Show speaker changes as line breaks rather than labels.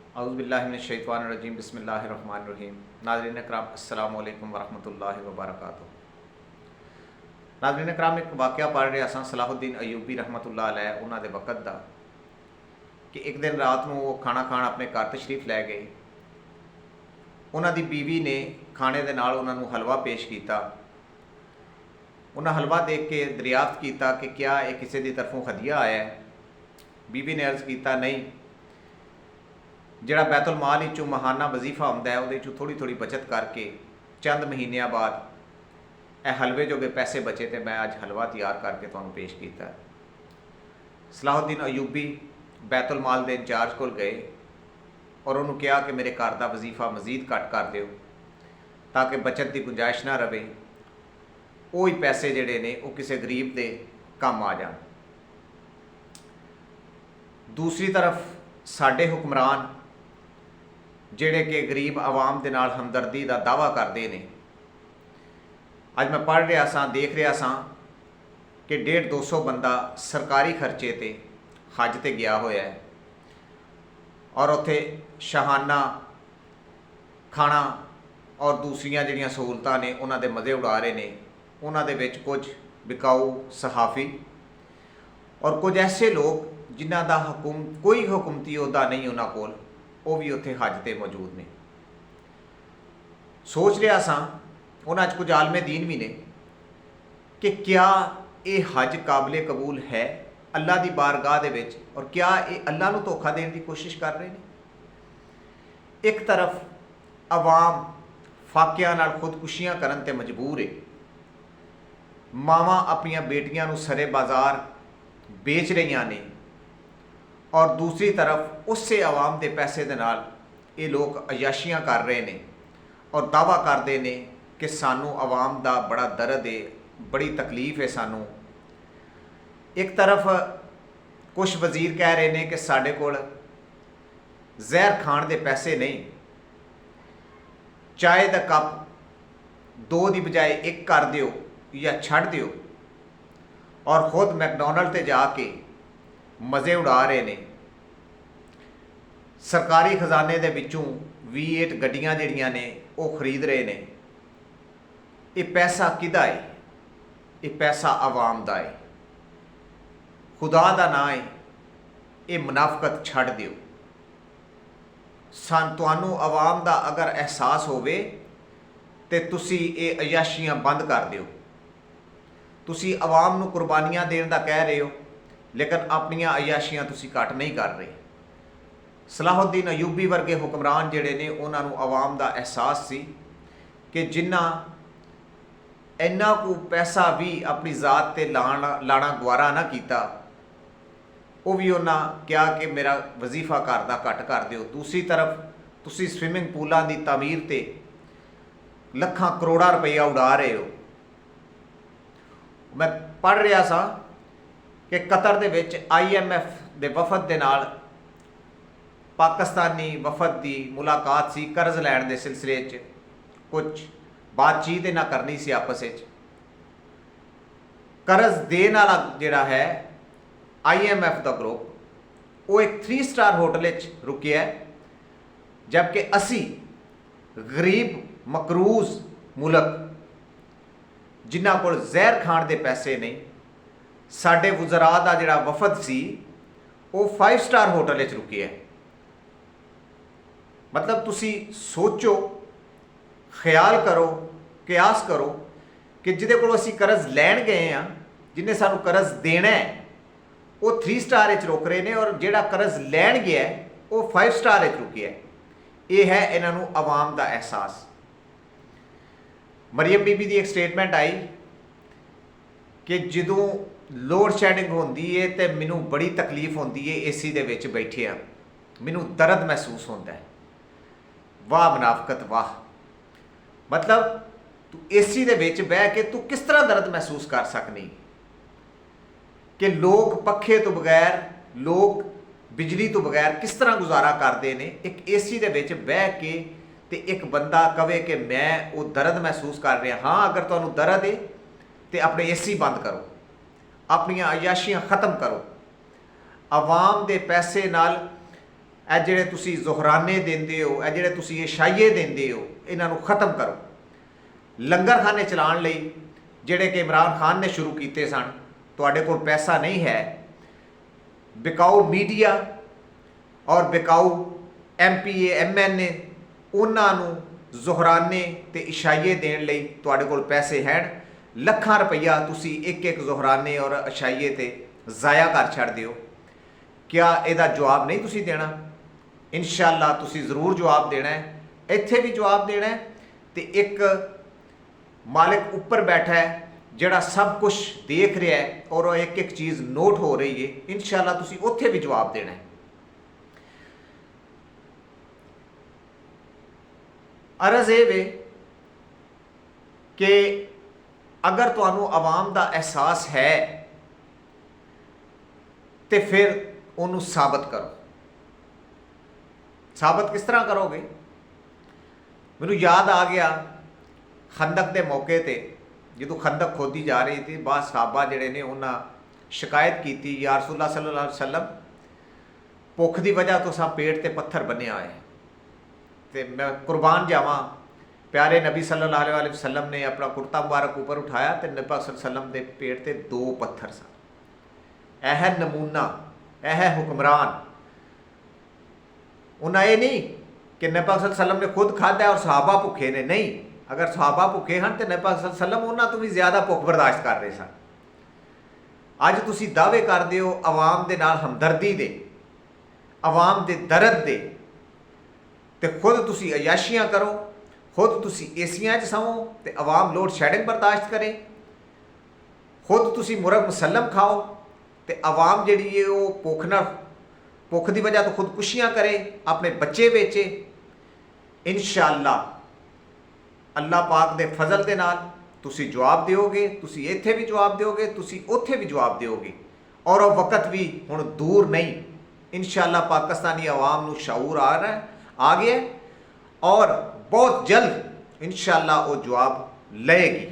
औज़ुबिल्लाहिमिनश्शैतानिर्रजीम बिस्मिल्लाहिर्रहमानिर्रहीम। नाज़रीन कराम अस्सलामु अलैकुम वरहमतुल्लाहि वबरकातुहू। नाज़रीन कराम एक वाक़या पढ़ रहे असां सलाहुद्दीन अयूबी रहमतुल्लाह अलैह उन्हां दे वक़्त दा कि एक दिन रात ਨੂੰ ਉਹ ਖਾਣਾ ਖਾਣ ਆਪਣੇ ਘਰ ਤਸ਼ਰੀਫ ਲੈ ਗਏ। ਉਹਨਾਂ ਦੀ बीवी ने खाने ਦੇ ਨਾਲ ਉਹਨਾਂ ਨੂੰ ਹਲਵਾ ਪੇਸ਼ ਕੀਤਾ। ਉਹਨਾਂ ਹਲਵਾ ਦੇਖ ਕੇ ਦਰਿਆਫਤ ਕੀਤਾ ਕਿ क्या ਇਹ ਕਿਸੇ ਦੀ ਤਰਫੋਂ ਹਦੀਆ ਆਇਆ है। बीवी ने अर्ज़ किया नहीं, ਜਿਹੜਾ बैतुल माल ਵਿੱਚੋਂ महाना वजीफा ਹੁੰਦਾ है ਉਹਦੇ ਵਿੱਚੋਂ थोड़ी थोड़ी बचत करके चंद महीनों बाद ਇਹ हलवे जोगे पैसे बचे तो मैं अज हलवा तैयार करके तुहानूं पेश किया। सलाहुद्दीन अयूबी बैतुल माल के इंचार्ज को गए और उन्होंने कहा कि मेरे घर का वजीफा मजीद घट कर दो ताकि बचत की गुंजाइश ना रहे, वो ही पैसे जोड़े ने वो किसी गरीब के काम आ जाए। दूसरी तरफ साडे हुक्मरान जिहड़े कि गरीब आवाम के नाल हमदर्दी का दावा करते हैं। अज मैं पढ़ रहा सा देख रहा सा कि 150-200 बंदा सरकारी खर्चे ते हज ते गया होया है और उत्थे शाहाना खाना और दूसरिया जिहड़ियां सहूलतां ने उन्हां दे मज़े उड़ा रहे हैं। उन्हां दे विच कुछ बिकाऊ सहाफ़ी और कुछ ऐसे लोग जिन्हां दा कोई हुकूमती अहुदा नहीं उन्हां कोल, वो भी उत्थे हज ते मौजूद ने। सोच रहा सा उन्हां च कुछ आलमे दीन भी ने कि क्या ये हज काबिले कबूल है अल्लाह की बारगाह दे विच, और क्या ये अल्लाह नूं धोखा देने की कोशिश कर रहे हैं। एक तरफ आवाम फाकिया नाल खुदकुशियां करन ते मजबूर है, मावां अपनियां बेटियां नूं सरे बाजार बेच रही ने, और दूसरी तरफ उससे आवाम के पैसे दे नाल ये लोग अयाशियां कर रहे हैं और दावा करते हैं कि सानू आवाम का बड़ा दर्द है, बड़ी तकलीफ है सानू। एक तरफ कुछ वजीर कह रहे हैं कि साढ़े कोल जहर खाण के पैसे नहीं, चाय का कप 2 की बजाय 1 कर दिओ या छड़ दिओ, और खुद मैकडोनल्ड ते जाके मज़े उड़ा रहे हैं। सरकारी खजाने दे विचों V8 गड्डियां जिहड़ियां ने वो खरीद रहे हैं। ये पैसा किदा है? ये पैसा आवाम दा है, खुदा दा ना है। ये मुनाफकत छड़ दिओ। तुहानूं आवाम दा अगर एहसास होवे ते तुसी ये अयाशियां बंद कर दिओ। तुसी आवाम नूं कुर्बानियां देण दा कह रहे हो, लेकिन अपनियां अयाशियां तुसी घट नहीं कर रहे। सलाहुद्दीन अयूबी वर्गे हुक्मरान जिहड़े ने उन्हां नूं आवाम दा एहसास सी कि जिन्ना इन्ना को पैसा भी अपनी जात ते लाना गवारा ना कीता, वो भी उन्हां कहा कि मेरा वजीफा घर दा घट कर दिओ। दूसरी तरफ तुसी स्विमिंग पूलों की तामीर ते लखां करोड़ां रुपया उड़ा रहे हो। मैं पढ़ रहा सा कि कतर दे विच IMF दे वफद दे नाल पाकिस्तानी वफद की मुलाकात सी कर्ज लैण दे सिलसिले च, कुछ बातचीत इन्हां करनी सी आपस में। कर्ज देण वाला जिहड़ा है IMF का ग्रुप, वो एक 3 स्टार होटल रुकिया है, जबकि असी गरीब मकरूज मुल्क जिन्हां कोल जहर खाण दे पैसे नहीं, साडे वज़रा दा जिहड़ा वफद सी वो 5 स्टार होटल रुकिया है। मतलब तुसी सोचो, ख्याल करो, कियास करो कि जिहदे कोल असी कर्ज लैण गए हैं, जिन्हें सानू कर्ज देना है, वो 3 स्टार रोक रहे हैं, और जिहड़ा कर्ज लैण गया है वो 5 स्टार रुकिया है। ये है इन्हां नूं आवाम का एहसास। मरियम बीबी की एक स्टेटमेंट आई कि जदों लोड शैडिंग होंदी है तो मैनू बड़ी तकलीफ होती है, AC दे विच बैठे आ मैनू दर्द महसूस होता है। वाह मुनाफकत वाह। मतलब तू AC दे विच बह के तू किस तरह दर्द महसूस कर सकनी कि लोग पखे तो बगैर, लोग बिजली तो बगैर किस तरह गुजारा करते हैं। एक AC दे विच बह के ते एक बंदा कहे कि मैं वो दर्द महसूस कर रहा। हाँ, अगर तुहानूं दर्द है तो अपने AC बंद करो, अपनियां अयाशियां ख़त्म करो, आवाम दे पैसे नाल ਇਹ ਜਿਹੜੇ ਤੁਸੀਂ ਜ਼ੁਹਰਾਨੇ ਦਿੰਦੇ ਹੋ, ਇਹ ਜਿਹੜੇ ਤੁਸੀਂ ਇਸ਼ਾਈਏ ਦਿੰਦੇ ਹੋ, ਇਹਨਾਂ ਨੂੰ ਖਤਮ ਕਰੋ। ਲੰਗਰਖਾਨੇ ਚਲਾਉਣ ਲਈ ਜਿਹੜੇ ਕਿ ਇਮਰਾਨ ਖਾਨ ਨੇ ਸ਼ੁਰੂ ਕੀਤੇ ਸਨ, ਤੁਹਾਡੇ ਕੋਲ ਪੈਸਾ ਨਹੀਂ ਹੈ, ਬਿਕਾਊ ਮੀਡੀਆ ਔਰ ਬਿਕਾਊ MPA MNA ਉਹਨਾਂ ਨੂੰ ਜ਼ੁਹਰਾਨੇ ਤੇ ਇਸ਼ਾਈਏ ਦੇਣ ਲਈ ਤੁਹਾਡੇ ਕੋਲ ਪੈਸੇ ਹਨ। ਲੱਖਾਂ ਰੁਪਈਆ ਤੁਸੀਂ ਇੱਕ ਜ਼ੁਹਰਾਨੇ ਔਰ ਇਸ਼ਾਈਏ ਤੇ ਜ਼ਾਇਆ ਕਰ ਛੱਡਦੇ ਹੋ। ਕਿਆ ਇਹਦਾ ਜਵਾਬ ਨਹੀਂ ਤੁਸੀਂ ਦੇਣਾ? ਇਨਸ਼ਾਅੱਲਾ ਤੁਸੀਂ ਜ਼ਰੂਰ ਜਵਾਬ ਦੇਣਾ ਹੈ, ਇੱਥੇ ਵੀ ਜਵਾਬ ਦੇਣਾ ਹੈ। ਤੇ ਇੱਕ ਮਾਲਿਕ ਉੱਪਰ ਬੈਠਾ ਹੈ ਜਿਹੜਾ ਸਭ ਕੁਝ ਦੇਖ ਰਿਹਾ ਹੈ ਔਰ ਉਹ ਇੱਕ ਚੀਜ਼ ਨੋਟ ਹੋ ਰਹੀ ਹੈ। ਇਨਸ਼ਾਅੱਲਾ ਤੁਸੀਂ ਉੱਥੇ ਵੀ ਜਵਾਬ ਦੇਣਾ ਹੈ। ਅਰਜ਼ ਇਹ ਵੇ ਕਿ ਅਗਰ ਤੁਹਾਨੂੰ ਆਵਾਮ ਦਾ ਅਹਿਸਾਸ ਹੈ ਤੇ ਫਿਰ ਉਹਨੂੰ ਸਾਬਤ ਕਰੋ। ਸਾਬਤ ਕਿਸ ਤਰ੍ਹਾਂ ਕਰੋਗੇ? ਮੈਨੂੰ ਯਾਦ ਆ ਗਿਆ ਖੰਦਕ ਦੇ ਮੌਕੇ ਤੇ, ਜਦੋਂ ਖੰਦਕ ਖੋਦੀ ਜਾ ਰਹੀ ਸੀ, ਬਾਅਦ ਸਹਾਬਾ ਜਿਹੜੇ ਨੇ ਉਹਨਾਂ ਸ਼ਿਕਾਇਤ ਕੀਤੀ, ਯਾ ਰਸੂਲੁल्लाह सल्लल्लाहु अलैहि वसल्लम ਭੁੱਖ ਦੀ ਵਜ੍ਹਾ ਤੋਂ ਸਾਂ ਪੇਟ ਤੇ ਪੱਥਰ ਬੰਨਿਆ ਹੋਇਆ ਤੇ ਮੈਂ ਕੁਰਬਾਨ ਜਾਵਾਂ। प्यारे नबी सल्लल्लाहु अलैहि वसल्लम ने अपना कुर्ता मुबारक ऊपर उठाया तो नबी पाक सल्लल्लाहु अलैहि वसल्लम के पेट से 2 पत्थर सन। यह है नमूना, यह है हुक्मरान। उन्हें ये नहीं कि नबी पाक सल्लल्लाहु अलैहि वसल्लम ने खुद खादा और सहाबा भुखे ने, नहीं। अगर सहाबा भुखे हैं तो नबी पाक सल्लल्लाहु अलैहि वसल्लम उन्होंने तो भी ज़्यादा भुख बर्दाश्त कर रहे सन। अज तुसी दावे करते हो आवाम दे नाल हमदर्दी दे, आवाम दे दर्द दे, ते खुद तुसी अयाशियां करो, खुद तुसी एसियां च सवो ते आवाम लोड शेडिंग बर्दाश्त करे, खुद तुसी मुर्ग मुसल्लम खाओ ते आवाम जिहड़ी है वो भुख की वजह तो खुदकुशियां करे, अपने बच्चे बेचे। इंशाअल्लाह अल्लाह पाक दे फजल दे नाल तुसी जवाब दिओगे, तुसी इत्थे भी जवाब दिओगे, तुसी उत्थे भी जवाब दिओगे और वो वक्त भी हुण दूर नहीं। इंशाअल्लाह पाकिस्तानी आवाम नूं शऊर आ रहा है, आ गया और बहुत जल्द इंशाअल्लाह वो जवाब लेगी।